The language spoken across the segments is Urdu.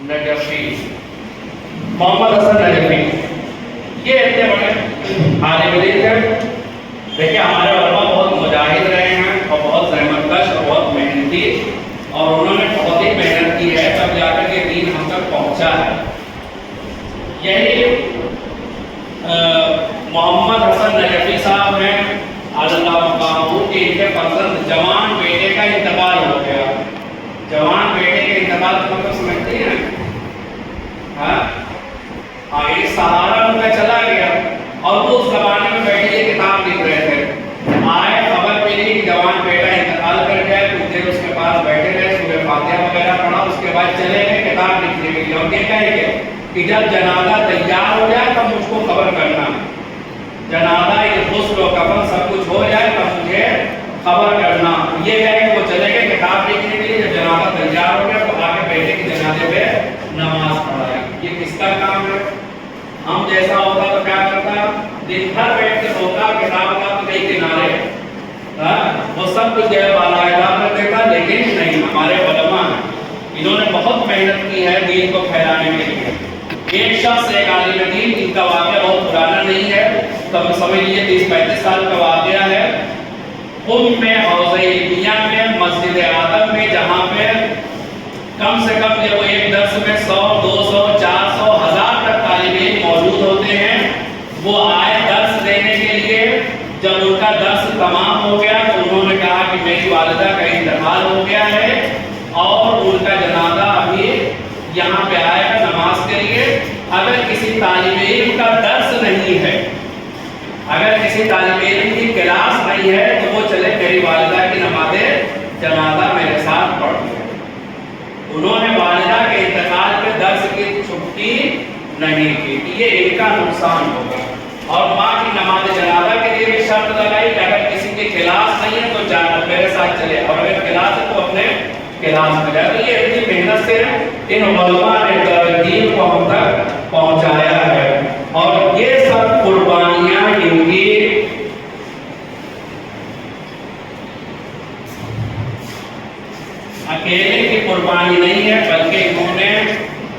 نجفی، محمد حسن نجفی، یہ اتنے بڑے عالم دین ہیں. دیکھیں ہمارے علماء بہت مجاہد رہے ہیں اور بہت زحمت کش اور بہت محنتی، اور انہوں نے بہت ہی محنت کی ہے تب جا کر یہ دین ہم تک پہنچا ہے. یہی محمد حسن نجفی صاحب ہیں اللہ مقامہ کہ ان کے فرزند جوان بیٹے کا انتقال ہو گیا. جوان بیٹے کے انتقال کو مطلب سمجھتے ہیں؟ ہاں ایک سہارا ان کا چلا گیا اور وہ اس زمانے میں بیٹھے یہ کتاب لکھ رہے تھے. آئے خبر ملی کہ جوان بیٹا انتقال کر گیا، کچھ دیر اس کے پاس بیٹھے رہے، سورہ فاتحہ وغیرہ پڑھا، اس کے بعد چلے گئے کتاب لکھنے کے لیے اور یہ کہہ گئے کہ جب جنازہ تیار ہو جائے تب مجھ کو خبر کرنا. جنازہ یہ غسل و کفن سب کچھ ہو جائے تب مجھے خبر کرنا. یہ کہہ کہ وہ چلے گئے کتاب لکھنے کے لیے. جب جنازہ تیار ہو گیا تو آ کے بیٹے کے جنازے پہ نماز پڑھائی. یہ کس کا کام ہے؟ ہم جیسا ہوتا تو کیا کرتا؟ دن بھر بیٹھ کے سوتا، کتاب کا کئی کنارے وہ سب کچھ جو ہے بالا کر دیتا. لیکن نہیں، ہمارے علماء ہیں، انہوں نے بہت محنت کی ہے دین کو پھیلانے کے لیے. ایک شخص ایک عالم دین، ان کا واقعہ بہت پرانا نہیں ہے، تب سمجھ لیجیے 30-35 سال کا واقعہ ہے. قم میں حوض علمیہ میں مسجد اعظم میں جہاں پہ کم سے کم جب ایک درس میں 100 200 400 1000 تک طالب علم موجود ہوتے ہیں، وہ آئے درس دینے کے لیے. جب ان کا درس تمام ہو گیا تو انہوں نے کہا کہ میری والدہ کا انتقال ہو گیا ہے اور ان کا جنازہ ابھی یہاں پہ آئے گا نماز کے لیے. اگر کسی طالب علم کا درس نہیں ہے، اگر کسی طالب علم کی کلاس نہیں ہے تو وہ چلے میری والدہ کی نماز جنازہ میرے ساتھ پڑھ لے. انہوں نے والدہ کے انتقال پہ درس کی چھٹی نہیں کی. یہ ان کا نقصان ہوگا. اور ماں کی نماز جنازہ کے لیے بھی شرط لگائی کہ اگر کسی کی کلاس نہیں ہے تو جانا میرے ساتھ چلے، اور اگر کلاس ہے تو اپنے کلاس میں جائے. تو یہ اتنی محنت سے ان علماء نے دین کو ہم تک پہنچایا ہے. اور یہ سب قربانیاں ان کی اکیلے کی قربانی نہیں ہے، بلکہ انہوں نے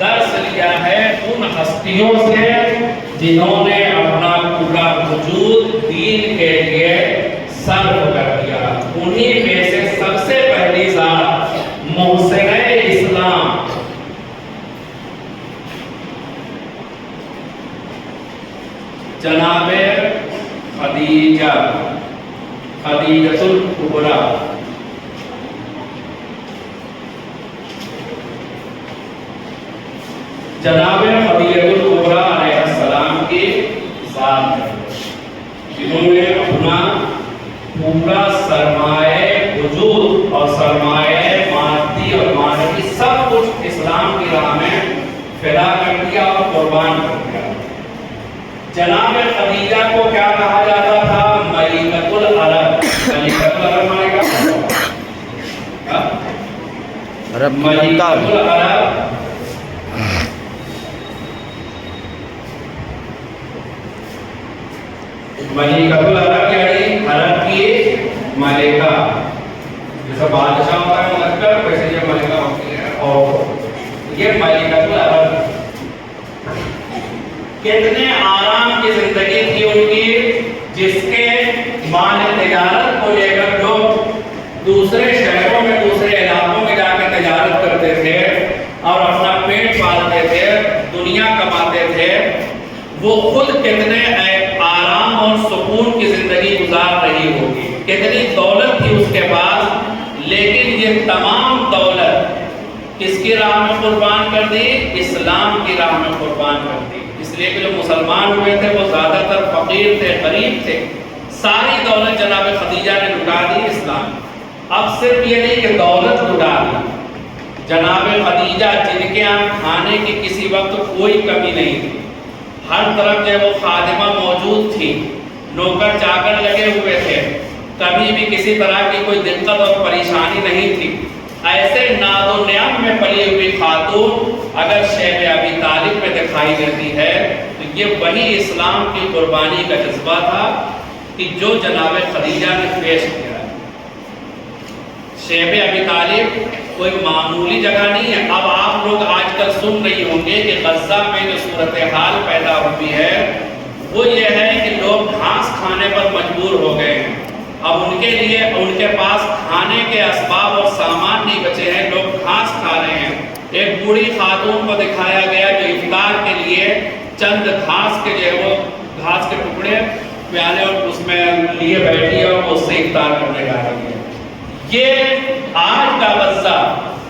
درس لیا ہے ان ہستیوں سے جنہوں نے اپنا پورا وجود دین کے لیے صرف کر دیا. انہی میں سے سب سے پہلی ذات محسن اسلام جناب خدیجہ خدیجۃ الکبریٰ جناب خدیجۃ الکبریٰ علیہ السلام کی ذات ہے، جنہوں نے اپنا پورا سرمایہ وجود اور سرمایہ مادی اور معنوی سب کچھ اسلام کی راہ میں فدا کر دیا اور قربان کر دیا. جناب خدیجہ کو کیا کہا جاتا تھا؟ ملکۃ العرب. ملکۃ العرب مانے کیا؟ ملکۃ العرب ملکۃ العرب یعنی عرب کی ملکہ. جیسا بادشاہ ہوتا ہے ملکہ، ویسے یہ ملکہ ہوتی ہے. اور یہ ملکۃ العرب کتنے آرام کی زندگی تھی ان کی، جس کے مال تجارت کو لے کر جو دوسرے شہروں میں دوسرے علاقوں میں جا کے تجارت کرتے تھے اور اپنا پیٹ پالتے تھے، دنیا کماتے تھے، وہ خود کتنے آرام اور سکون کی زندگی گزار رہی ہوگی. کتنی دولت تھی اس کے پاس، لیکن یہ تمام دولت کس کی راہ میں قربان کر دی؟ اسلام کی راہ میں قربان کر دی. اس لیے کہ جو مسلمان ہوئے تھے وہ زیادہ تر فقیر تھے، غریب تھے. ساری دولت جناب خدیجہ نے لٹا دی اسلام. اب صرف یہ نہیں کہ دولت لٹا دی، جناب خدیجہ جن کے یہاں کھانے کی کسی وقت کوئی کمی نہیں تھی، ہر طرف جو وہ خادمہ موجود تھی، نوکر چاکر لگے ہوئے تھے، کبھی بھی کسی طرح کی کوئی دقت اور پریشانی نہیں تھی. ایسے ناز و نعم میں پلی ہوئی خاتون اگر شیب ابی طالب میں دکھائی دیتی ہے تو یہ وہی اسلام کی قربانی کا جذبہ تھا کہ جو جناب خدیجہ نے پیش کیا. شیب ابی طالب کوئی معمولی جگہ نہیں ہے. اب آپ لوگ آج کل سن رہی ہوں گے کہ غزہ میں جو صورتحال پیدا ہوئی ہے وہ یہ ہے کہ لوگ گھاس کھانے پر مجبور ہو گئے ہیں. اب ان کے لیے ان کے پاس کھانے کے اسباب اور سامان نہیں بچے ہیں, لوگ گھاس کھا رہے ہیں. ایک بوڑھی خاتون کو دکھایا گیا جو افطار کے لیے چند گھاس کے جو ہے وہ گھاس کے ٹکڑے پیالے اور اس میں لیے بیٹھی ہے اور اس سے افطار کرنے جا رہی ہے. یہ آج کا غزہ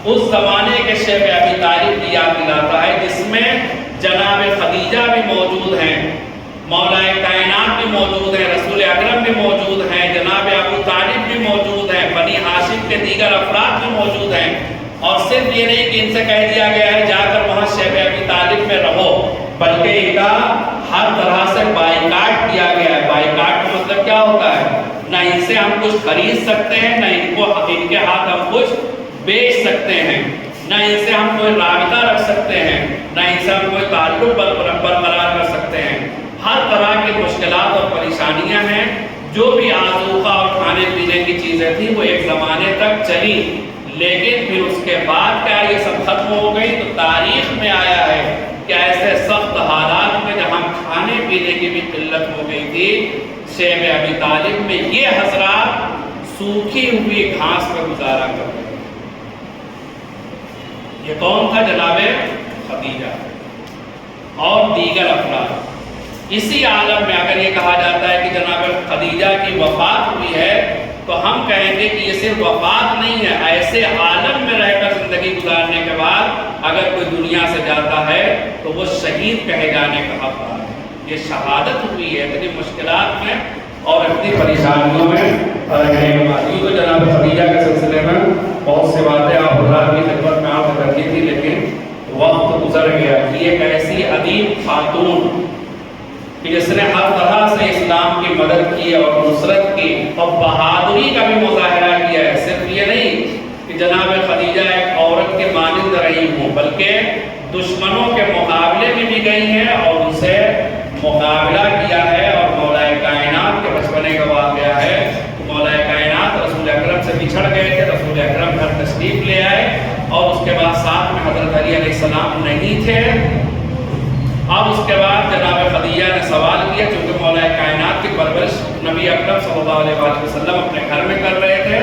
اس زمانے کے شیخ ابی طالب کی یاد دلاتا ہے جس میں جناب خدیجہ بھی موجود ہیں, مولا کائنات بھی موجود ہیں, رسول اکرم بھی موجود ہیں, جناب ابو طالب بھی موجود ہیں, بنی ہاشم کے دیگر افراد بھی موجود ہیں. اور صرف یہ نہیں کہ ان سے کہہ دیا گیا ہے جا کر وہاں شیخ ابی طالب میں رہو, بلکہ ان کا ہر طرح سے بائیکاٹ کیا گیا ہے. بائیکاٹ کا مطلب کیا ہوتا ہے؟ نہ ان سے ہم کچھ خرید سکتے ہیں, نہ ان کے ہاتھ ہم کچھ بیچ سکتے ہیں, نہ ان سے ہم کوئی رابطہ رکھ سکتے ہیں, نہ ان سے ہم کوئی تعلق برقرار کر سکتے ہیں. ہر طرح کی مشکلات اور پریشانیاں ہیں. جو بھی آذوقہ اور کھانے پینے کی چیزیں تھیں وہ ایک زمانے تک چلی, لیکن پھر اس کے بعد کیا یہ سب ختم ہو گئی؟ تو تاریخ میں آیا ہے کہ ایسے سخت حالات میں جہاں کھانے پینے کی بھی قلت ہو گئی تھی, شیخ ابی طالب میں یہ حضرات سوکھی ہوئی گھاس پر گزارا کر رہے. یہ کون تھا؟ جناب خدیجہ اور دیگر افراد. اسی عالم میں اگر یہ کہا جاتا ہے کہ جناب خدیجہ کی وفات ہوئی ہے تو ہم کہیں گے کہ یہ صرف وفات نہیں ہے, ایسے عالم میں رہ کر زندگی گزارنے کے بعد اگر کوئی دنیا سے جاتا ہے تو وہ شہید کہے جانے کا حقدار ہے. یہ شہادت ہوئی ہے اتنی مشکلات میں اور اتنی پریشانیوں میں رہنے کے بعد. تو جناب خدیجہ کے سلسلے میں بہت سی باتیں آپ حضرات کی خدمت میں آپ کرنی تھی, لیکن وقت گزر گیا. یہ ایک ایسی عظیم خاتون کہ جس نے ہر طرح سے اسلام کی مدد کی اور نصرت کی اور بہادری کا بھی مظاہرہ کیا ہے. صرف یہ نہیں کہ جناب خدیجہ ایک عورت کے مانند رہی ہوں, بلکہ دشمنوں کے مقابلے میں بھی گئی ہیں اور ان سے مقابلہ کیا ہے. اور مولا کائنات کے بچپنے کا واقعہ ہے. مولا کائنات رسول اکرم سے بچھڑ گئے تھے, رسول اکرم گھر تشریف لے آئے اور اس کے بعد ساتھ میں حضرت علی علیہ السلام نہیں تھے. اب اس کے بعد جناب خدیجہ نے سوال کیا, چونکہ مولا کائنات کی پرورش نبی اکرم صلی اللہ علیہ وسلم اپنے گھر میں کر رہے تھے,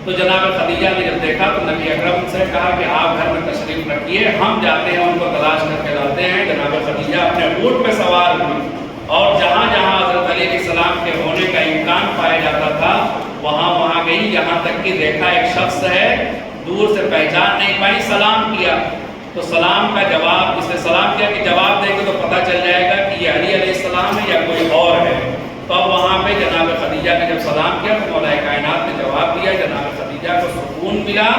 تو جناب خدیجہ نے جب دیکھا تو نبی اکرم سے کہا کہ آپ گھر میں تشریف رکھیے, ہم جاتے ہیں ان کو تلاش کر کے لاتے ہیں. جناب خدیجہ اپنے اونٹ پہ سوار ہوئی اور جہاں جہاں حضرت علی علیہ السلام کے ہونے کا امکان پایا جاتا تھا وہاں گئی, یہاں تک کہ دیکھا ایک شخص ہے, دور سے پہچان نہیں پائی, سلام کیا تو سلام کا جواب, اس نے سلام کیا کہ جواب دیں گے تو پتہ چل جائے گا کہ یہ علی علیہ السلام ہے یا کوئی اور ہے. تو اب وہاں پہ جناب خدیجہ نے جب سلام کیا تو مولا کائنات نے جواب دیا. جناب خدیجہ کو سکون ملا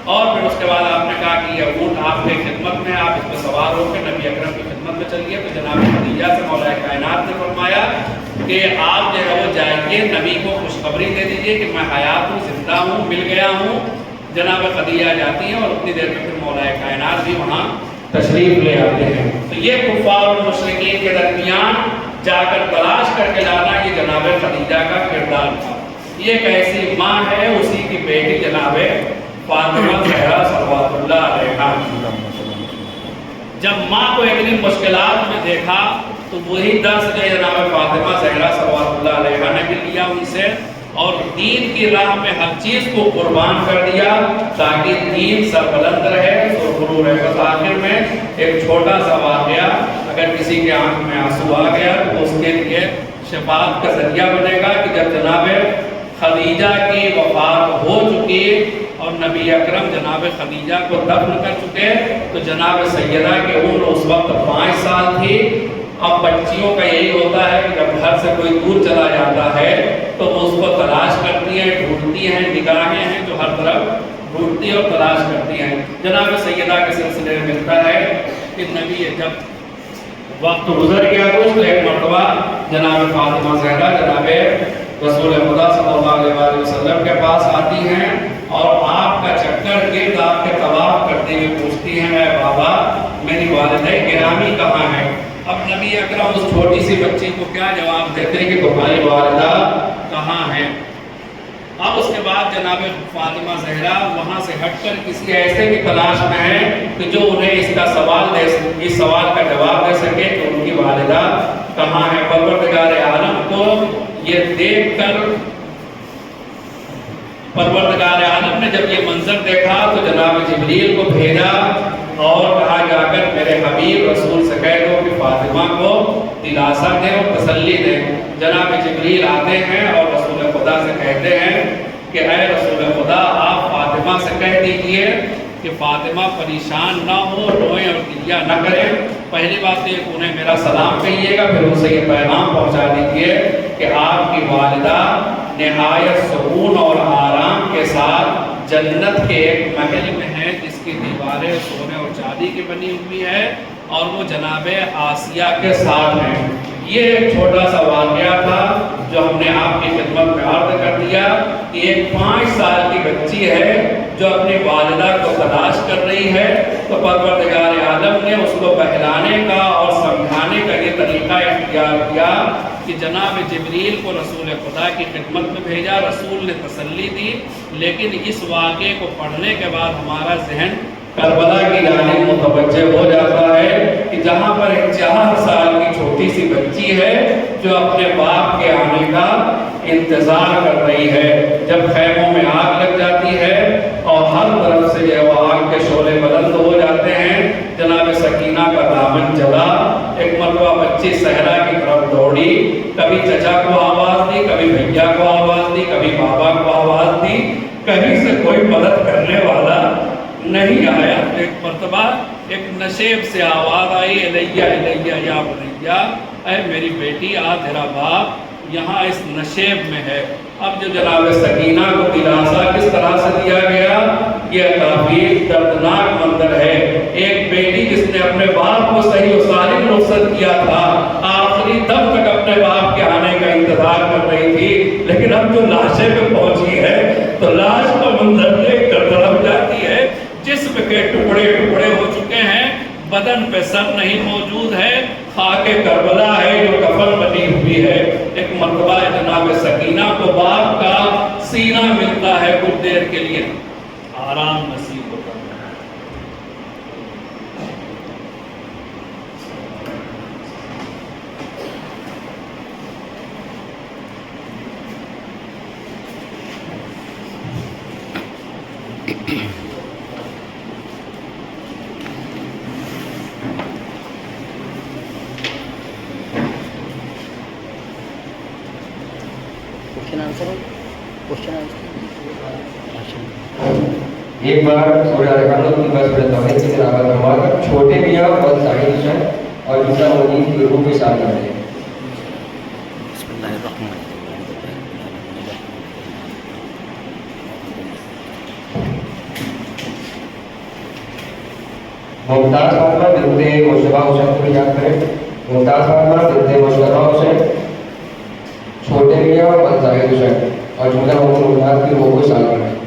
اور پھر اس کے بعد آپ نے کہا کہ یہ اونٹ آپ کی خدمت میں, آپ اس پہ سوار ہو کے نبی اکرم کی خدمت میں چلیے. تو جناب خدیجہ سے مولا کائنات نے فرمایا کہ آپ جو ہے وہ جائیے, نبی کو خوشخبری دے دیجیے کہ میں حیات ہوں, زندہ ہوں, مل گیا ہوں. جناب خدیجہ جاتی ہیں اور اتنی دیر میں پھر مولا کائنات بھی وہاں تشریف لے آتے ہیں. تو یہ کفار اور مشرکین کے درمیان جا کر تلاش کر کے لانا یہ جناب خدیجہ کا کردار تھا. یہ ایک ایسی ماں ہے, اسی کی بیٹی جناب فاطمہ زہرا صلوات اللہ علیہا. جب ماں کو اتنی مشکلات میں دیکھا تو وہی درس جو جناب فاطمہ زہرا صلوات اللہ علیہا نے بھی لیا ان سے اور دین کی راہ میں ہر چیز کو قربان کر دیا تاکہ دین سربلند رہے, سرخرو رہے. بس آخر میں ایک چھوٹا سا واقعہ, اگر کسی کے آنکھ میں آنسو آ گیا تو اس کے لیے شفاعت کا ذریعہ بنے گا کہ جب جناب خدیجہ کی وفات ہو چکی اور نبی اکرم جناب خدیجہ کو دفن کر چکے تو جناب سیدہ کی عمر اس وقت 5 سال تھی. اب بچیوں کا یہی ہوتا ہے کہ جب گھر سے کوئی دور چلا جاتا ہے تو وہ اس کو تلاش کرتی ہیں, ڈھونڈتی ہیں, نگاہیں ہیں جو ہر طرف ڈھونڈتی اور تلاش کرتی ہیں. جناب سیدہ کے سلسلے میں ملتا ہے کہ نبی جب وقت گزر گیا کچھ تو ایک مرتبہ جناب فاطمہ زہرا جناب رسول خدا صلی اللہ علیہ وسلم کے پاس آتی ہیں اور آپ کا چکر گرد آپ کے طواف کرتے ہوئے پوچھتی ہیں, اے بابا میری والدہ گرامی کہاں ہے؟ اب نبی اکرم اس چھوٹی سی بچی کو کیا جواب دیتے ہیں کہ تمہاری والدہ کہاں ہے؟ اب اس کے بعد جناب فاطمہ زہرا وہاں سے ہٹ کر کسی ایسے کی تلاش میں ہے کہ جو انہیں اس سوال کا جواب دے سکے کہ ان کی والدہ کہاں ہے۔ پروردگار عالم کو یہ دیکھ کر پروردگار عالم نے جب یہ منظر دیکھا تو جناب جبریل کو بھیجا اور کہا جا کر میرے حبیب رسول سے کہہ دو کہ فاطمہ کو دلاسا دے اور تسلی دے۔ جناب جبریل آتے ہیں اور رسول خدا سے کہتے ہیں کہ اے رسول خدا آپ فاطمہ سے کہہ دیجئے کہ فاطمہ پریشان نہ ہو، روئیں اور گریہ نہ کریں۔ پہلی بات یہ کہ انہیں میرا سلام کہیے گا، پھر اسے یہ پیغام پہنچا دیجئے کہ آپ کی والدہ نہایت سکون اور آرام کے ساتھ جنت کے ایک محل میں ہے جس کی دیواریں سونے اور چاندی کی بنی ہوئی ہے اور وہ جناب آسیہ کے ساتھ ہیں۔ یہ ایک چھوٹا سا واقعہ تھا جو ہم نے آپ کی خدمت میں عرض کر دیا کہ ایک 5 سال کی بچی ہے جو اپنی والدہ کو تلاش کر رہی ہے، تو پروردگار عالم نے اس کو بہلانے کا اور سمجھانے کا یہ طریقہ اختیار کیا کہ جناب جبریل کو رسول خدا کی خدمت میں بھیجا، رسول نے تسلی دی، لیکن اس واقعے کو پڑھنے کے بعد ہمارا ذہن کربلا کی جانب متوجہ ہو جاتا ہے کہ جہاں پر ایک 4 سال کی چھوٹی سی بچی ہے جو اپنے باپ کے آنے کا انتظار کر رہی ہے۔ جب خیموں میں آگ لگ جاتی ہے اور ہر طرف سے جو وہ آگ کے شعلے بلند ہو جاتے ہیں، جناب سکینہ کا دامن جلا۔ ایک مرتبہ بچی صحرا کی طرف دوڑی، کبھی چچا کو آواز دی، کبھی بھیا کو آواز دی، کبھی بابا کو آواز دی، کہیں سے کوئی مدد کرنے والا نہیں آیا۔ ایک مرتبہ ایک نشیب سے آواز آئی، الیہ الیہ یا بنیہ، اے میری بیٹی آ تیرا باپ یہاں اس نشیب میں ہے۔ اب جو جناب سکینہ کو دلاسا کس طرح سے دیا گیا، یہ کافی دردناک منظر ہے۔ ایک بیٹی جس نے اپنے باپ کو صحیح و سالم رخصت کیا تھا، آخری دم تک اپنے باپ کے آنے کا انتظار کر رہی تھی، لیکن اب جو لاشیں پہ پہنچی ہے تو لاش کا منظر دیکھ کر تڑپ جاتی ہے۔ جسم کے ٹکڑے ٹکڑے ہو چکے ہیں، بدن پہ سر نہیں موجود ہے، خاک کربلا ہے جو کفن بنی ہوئی ہے۔ ایک مرتبہ جناب سکینہ کو باپ کا سینہ ملتا ہے، کچھ دیر کے لیے آرام نصیب ہوتا ہے۔ ایک بار سورہ الکافر کی بس توحید کی تلاوت کروا کر چھوٹے میاں اور ظاہر حسین اور دوسرا مدین کی روح کے ساتھ کرتے ہیں۔ بسم اللہ الرحمن ممتاز فاطمہ بنت مشتبہ حسین کو یاد کریں۔ ممتاز فاطمہ بنت مشتبہ حسین، چھوٹے میاں اور ظاہر حسین اور جملہ ممتاز کی روح کو ساتھ کرتے ہیں۔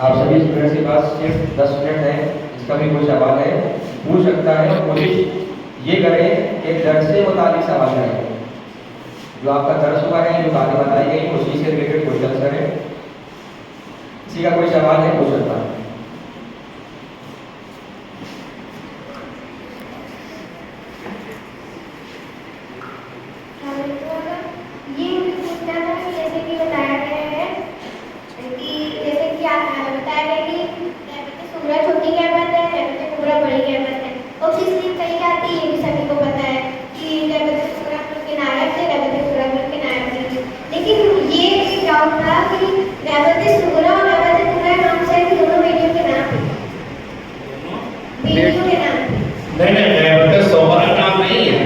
آپ سبھی اسٹوڈنٹس کے پاس صرف 10 منٹ ہے، اس کا بھی کوئی سوال ہے پوچھ سکتا ہے۔ کوشش یہ کریں کہ درس سے متعلق سوال کریں، جو آپ کا درس ہوا ہے، جو باتیں بتائی گئی اسی سے ریلیٹڈ کوشچن کریں۔ کسی کا کوئی سوال ہے پوچھ سکتا ہے۔ نہیں غیبت صغریٰ نام نہیں ہے،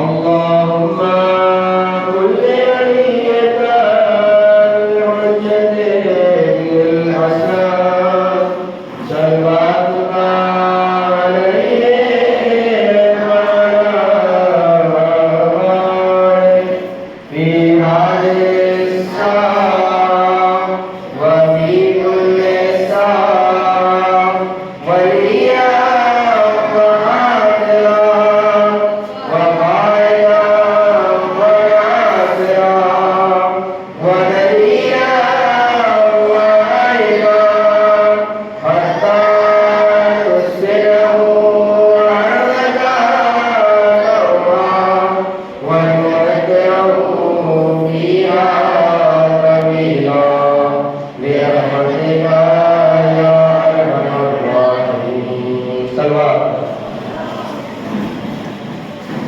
اللهم